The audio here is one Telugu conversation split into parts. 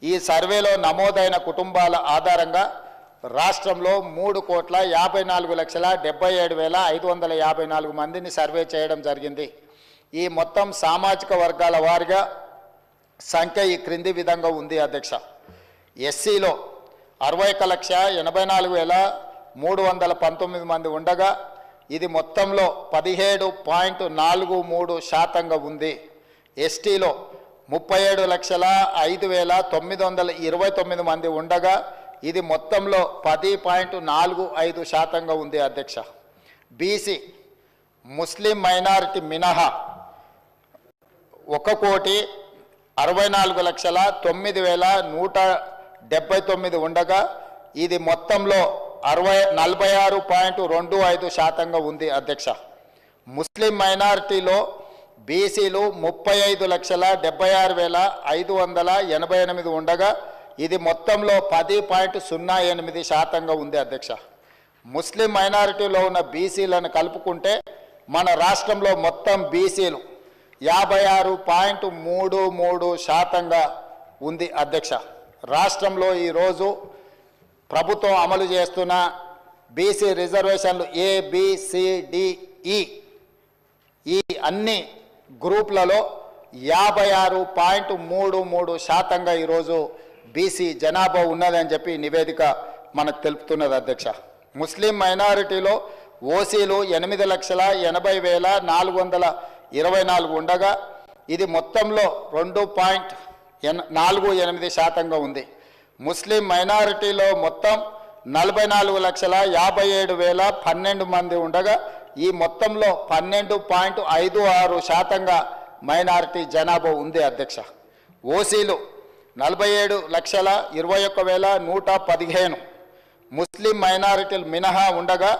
ఈ సర్వేలో నమోదైన కుటుంబాల ఆధారంగా రాష్ట్రంలో 3,54,77,554 మందిని సర్వే చేయడం జరిగింది. ఈ మొత్తం సామాజిక వర్గాల వారిగా సంఖ్య ఈ క్రింది విధంగా ఉంది అధ్యక్ష. ఎస్సీలో 61,84,319 మంది ఉండగా ఇది మొత్తంలో 17.43% ఉంది. ఎస్టీలో 37,05,929 మంది ఉండగా ఇది మొత్తంలో 10.45% ఉంది అధ్యక్ష. బీసీ ముస్లిం మైనారిటీ మినహా 1,64,09,179 ఉండగా ఇది మొత్తంలో 46.25% ఉంది అధ్యక్ష. ముస్లిం మైనారిటీలో బీసీలు 35,76,588 ఉండగా ఇది మొత్తంలో 10.08% ఉంది అధ్యక్ష. ముస్లిం మైనారిటీలో ఉన్న బీసీలను కలుపుకుంటే మన రాష్ట్రంలో మొత్తం బీసీలు 56.33% ఉంది అధ్యక్ష. రాష్ట్రంలో ఈరోజు ప్రభుత్వం అమలు చేస్తున్న బీసీ రిజర్వేషన్లు ABCDE ఈ అన్ని గ్రూప్లలో 56.33% ఈరోజు బీసీ జనాభా ఉన్నదని చెప్పి నివేదిక మనకు తెలుపుతున్నది అధ్యక్ష. ముస్లిం మైనారిటీలో ఓసీలు 8,80,424 ఉండగా ఇది మొత్తంలో 2.48% ఉంది. ముస్లిం మైనారిటీలో మొత్తం 44,57,012 మంది ఉండగా ఈ మొత్తంలో 12.56% మైనారిటీ జనాభా ఉంది అధ్యక్ష. ఓసీలు 47,21,115 ముస్లిం మైనారిటీలు మినహా ఉండగా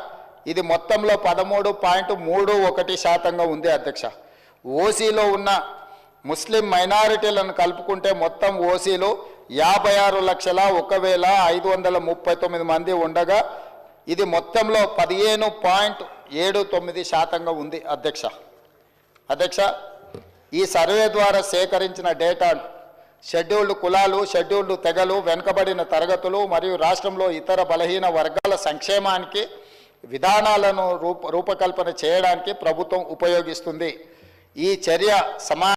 ఇది మొత్తంలో 13.31% ఉంది అధ్యక్ష. ఓసీలో ఉన్న ముస్లిం మైనారిటీలను కలుపుకుంటే మొత్తం ఓసీలు 56,01,539 మంది ఉండగా ఇది మొత్తంలో 15.79% ఉంది అధ్యక్ష. ఈ సర్వే ద్వారా సేకరించిన డేటాను షెడ్యూల్డ్ కులాలు, షెడ్యూల్డ్ తెగలు, వెనుకబడిన తరగతులు మరియు రాష్ట్రంలో ఇతర బలహీన వర్గాల సంక్షేమానికి విధానాలను రూపకల్పన చేయడానికి ప్రభుత్వం ఉపయోగిస్తుంది. ఈ చర్య